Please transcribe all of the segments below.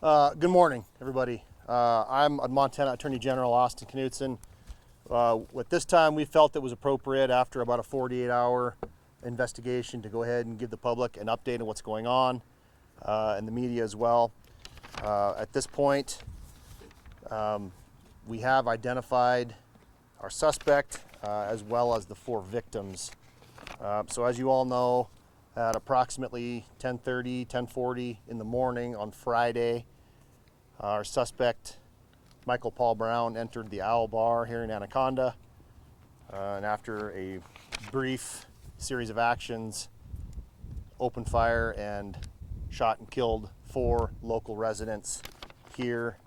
Good morning, everybody. I'm Montana Attorney General Austin Knudsen. At this time, we felt it was appropriate after about a 48-hour investigation to go ahead and give the public an update on what's going on and the media as well. At this point, we have identified our suspect as well as the 4 victims. So as you all know, at approximately 10:30, 10:40 in the morning on Friday, our suspect, Michael Paul Brown, entered the Owl Bar here in Anaconda. And after a brief series of actions, opened fire and shot and killed 4 local residents here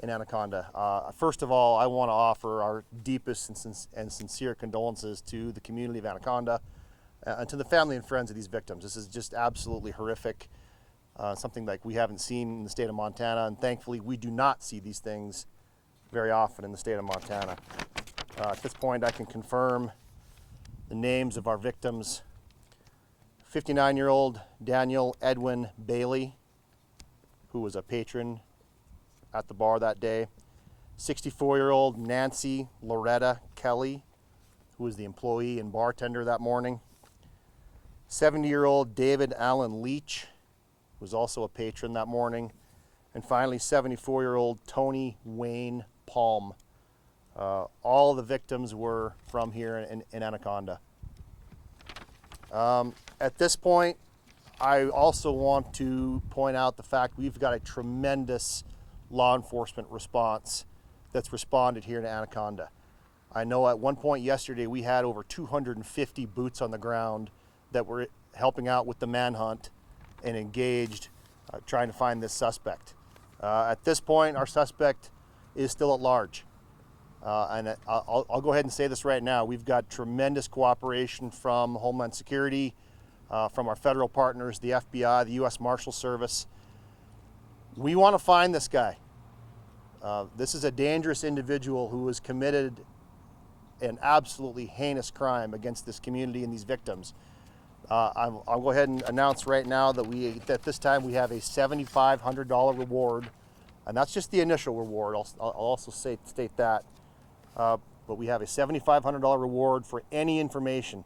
in Anaconda. First of all, I want to offer our deepest and sincere condolences to the community of Anaconda and to the family and friends of these victims. This is just absolutely horrific, something like we haven't seen in the state of Montana, and thankfully we do not see these things very often in the state of Montana. At this point, I can confirm the names of our victims. 59-year-old Daniel Edwin Bailey, who was a patron at the bar that day. 64-year-old Nancy Loretta Kelly, who was the employee and bartender that morning. 70-year-old David Allen Leach, who was also a patron that morning. And finally, 74-year-old Tony Wayne Palm. All of the victims were from here in Anaconda. At this point, I also want to point out the fact we've got a tremendous law enforcement response that's responded here in Anaconda. I know at one point yesterday we had over 250 boots on the ground that were helping out with the manhunt and engaged trying to find this suspect. At this point, our suspect is still at large. And I'll go ahead and say this right now. We've got tremendous cooperation from Homeland Security, from our federal partners, the FBI, the U.S. Marshal Service. We want to find this guy. This is a dangerous individual who has committed an absolutely heinous crime against this community and these victims. I'll go ahead and announce right now that this time we have a $7,500 reward, and that's just the initial reward. I'll also state that. But we have a $7,500 reward for any information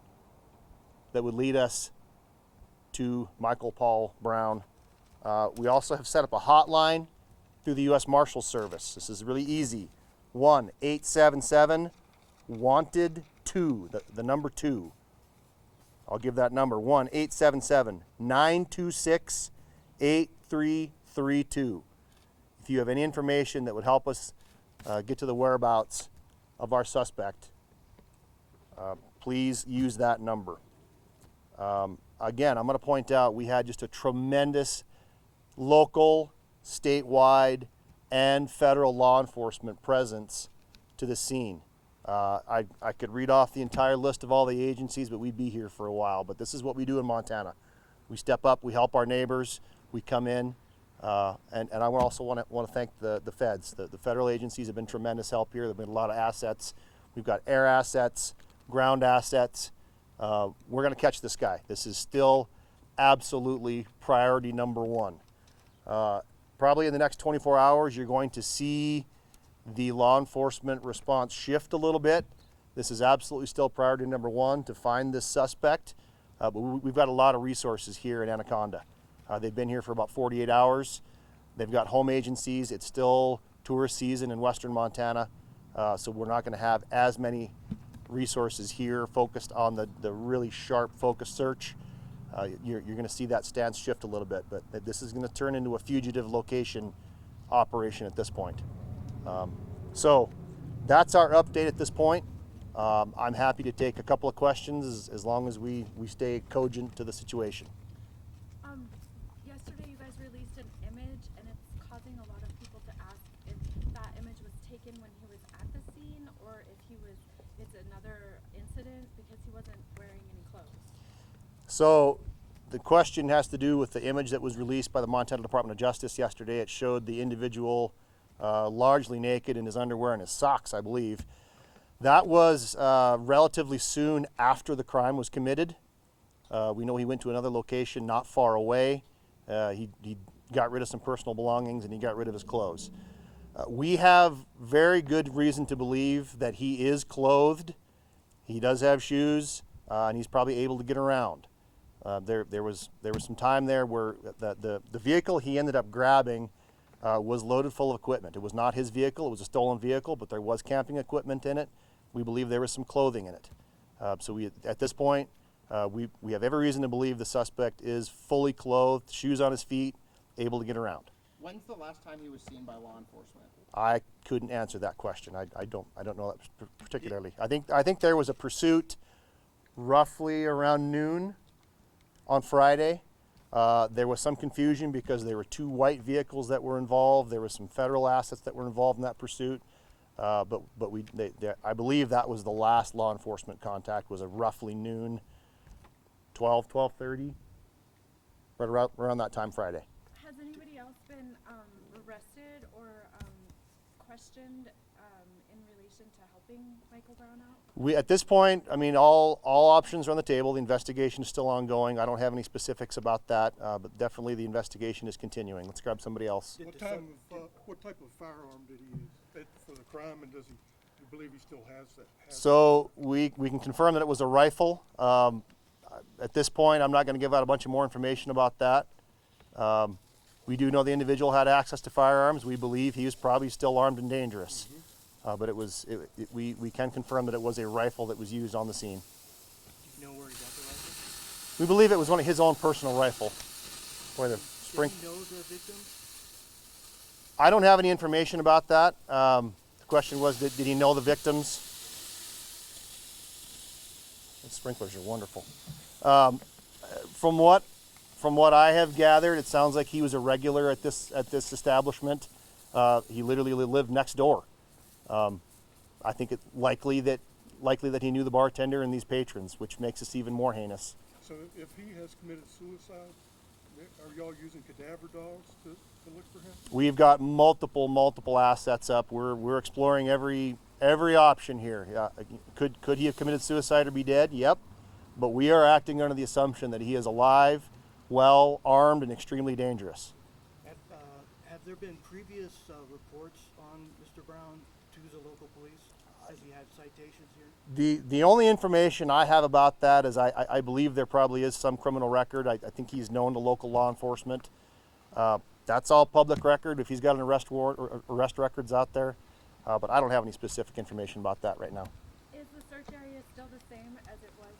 that would lead us to Michael Paul Brown. We also have set up a hotline through the U.S. Marshal Service. This is really easy. 1-877-WANTED-2, the number 2. I'll give that number, 1-877-926-8332. If you have any information that would help us get to the whereabouts of our suspect, please use that number. Again, I'm going to point out we had just a tremendous local, statewide, and federal law enforcement presence to the scene. I could read off the entire list of all the agencies, but we'd be here for a while. But this is what we do in Montana. We step up, we help our neighbors, we come in, and I also want to thank the feds. The federal agencies have been tremendous help here. There have been a lot of assets. We've got air assets, ground assets. We're going to catch this guy. This is still absolutely priority number 1. Probably in the next 24 hours, you're going to see the law enforcement response shift a little bit. This is absolutely still priority number 1 to find this suspect. But we've got a lot of resources here in Anaconda. They've been here for about 48 hours. They've got home agencies. It's still tourist season in western Montana. So we're not going to have as many resources here focused on the really sharp focus search. You're going to see that stance shift a little bit, but this is going to turn into a fugitive location operation at this point. So that's our update at this point. I'm happy to take a couple of questions as long as we stay cogent to the situation. Yesterday you guys released an image, and it's causing a lot of people to ask if that image was taken when he was at the scene or if it's another incident because he wasn't wearing any clothes. So the question has to do with the image that was released by the Montana Department of Justice yesterday. It showed the individual largely naked in his underwear and his socks, I believe. That was relatively soon after the crime was committed. We know he went to another location not far away. He got rid of some personal belongings, and he got rid of his clothes. We have very good reason to believe that he is clothed. He does have shoes, and he's probably able to get around. There was some time there where the vehicle he ended up grabbing was loaded full of equipment. It was not his vehicle, it was a stolen vehicle, but there was camping equipment in it. We believe there was some clothing in it. So at this point, we have every reason to believe the suspect is fully clothed, shoes on his feet, able to get around. When's the last time he was seen by law enforcement? I couldn't answer that question. I don't know that particularly. I think there was a pursuit roughly around noon on Friday. There was some confusion because there were 2 white vehicles that were involved. There was some federal assets that were involved in that pursuit. I believe that was the last law enforcement contact, was a roughly noon, 12:30, right around that time Friday. Has anybody else been arrested or questioned in relation to helping Michael Brown out? At this point, I mean, all options are on the table. The investigation is still ongoing. I don't have any specifics about that, but definitely the investigation is continuing. Let's grab somebody else. What type of firearm did he use for the crime, and does he believe he still has that? So we can confirm that it was a rifle. At this point, I'm not going to give out a bunch of more information about that. We do know the individual had access to firearms. We believe he was probably still armed and dangerous. But we can confirm that it was a rifle that was used on the scene. Do you know where he got the rifle? We believe it was one of his own personal rifle. Or the spring. Did he know the victim? I don't have any information about that. The question was, did he know the victims? The sprinklers are wonderful. From what I have gathered, it sounds like he was a regular at this establishment. He literally lived next door. I think it's likely that he knew the bartender and these patrons, which makes this even more heinous. So if he has committed suicide, are y'all using cadaver dogs to look for him? We've got multiple assets up. We're exploring every option here. Could he have committed suicide or be dead? Yep. But we are acting under the assumption that he is alive, well armed, and extremely dangerous. Have there been previous reports on Mr. Brown to the local police? Has he had citations here? The only information I have about that is I believe there probably is some criminal record. I think he's known to local law enforcement. That's all public record if he's got an arrest warrant or arrest records out there. But I don't have any specific information about that right now. Is the search area still the same as it was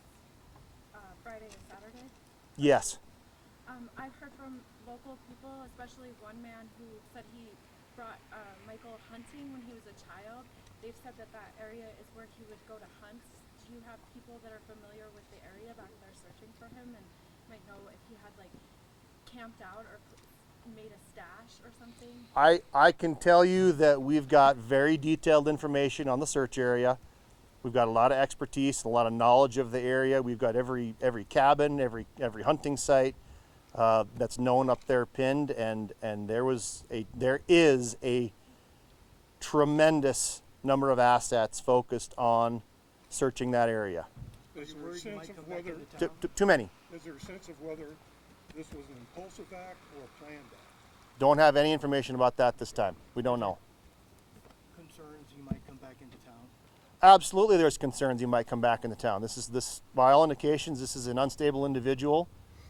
Friday and Saturday? Yes. I've heard from local people, especially one man who said he brought Michael hunting when he was a child. They've said that area is where he would go to hunt. Do you have people that are familiar with the area back there searching for him and might know if he had camped out or made a stash or something? I can tell you that we've got very detailed information on the search area. We've got a lot of expertise and a lot of knowledge of the area. We've got every cabin, every hunting site that's known up there pinned, and there is a tremendous number of assets focused on searching that area. Is there a sense of whether Too many. Is there a sense of whether this was an impulsive act or a planned act? Don't have any information about that this time. We don't know. Concerns he might come back into town? Absolutely, there's concerns he might come back into town. By all indications, this is an unstable individual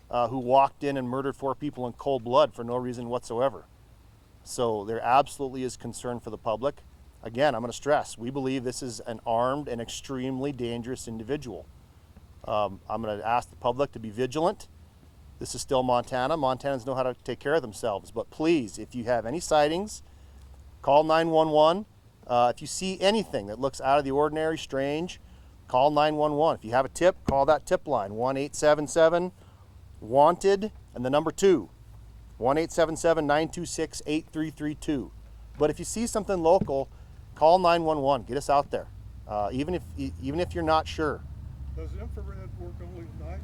who walked in and murdered 4 people in cold blood for no reason whatsoever. So there absolutely is concern for the public. Again, I'm going to stress, we believe this is an armed and extremely dangerous individual. I'm going to ask the public to be vigilant. This is still Montana. Montanans know how to take care of themselves. But please, if you have any sightings, call 911. If you see anything that looks out of the ordinary, strange, call 911. If you have a tip, call that tip line, 1-877-WANTED, and the number 2, 1-877-926-8332. But if you see something local, call 911. Get us out there, even if you're not sure. Does infrared work only at night,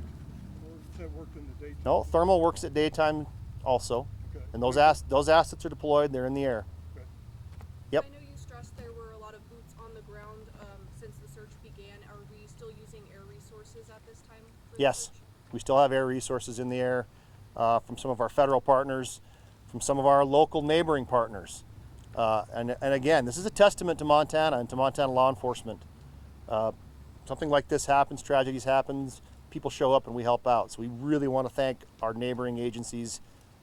or does that work in the daytime? No, thermal works at daytime also. Okay. And those assets are deployed. They're in the air. Okay. Yep. I know you stressed there were a lot of boots on the ground since the search began. Are we still using air resources at this time? For the Yes, search? we still have air resources in the air from some of our federal partners, from some of our local neighboring partners. And again, this is a testament to Montana and to Montana law enforcement. Something like this happens, tragedies happens, people show up and we help out. So we really want to thank our neighboring agencies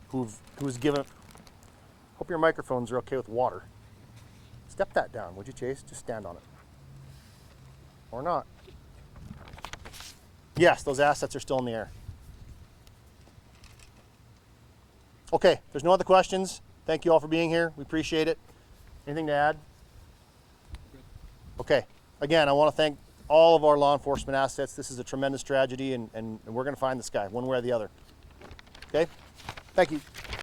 who's given. Hope your microphones are okay with water. Step that down, would you, Chase? Just stand on it. Or not. Yes, those assets are still in the air. Okay, there's no other questions. Thank you all for being here. We appreciate it. Anything to add? Okay, again, I want to thank all of our law enforcement assets. This is a tremendous tragedy, and we're going to find this guy one way or the other. Okay, thank you.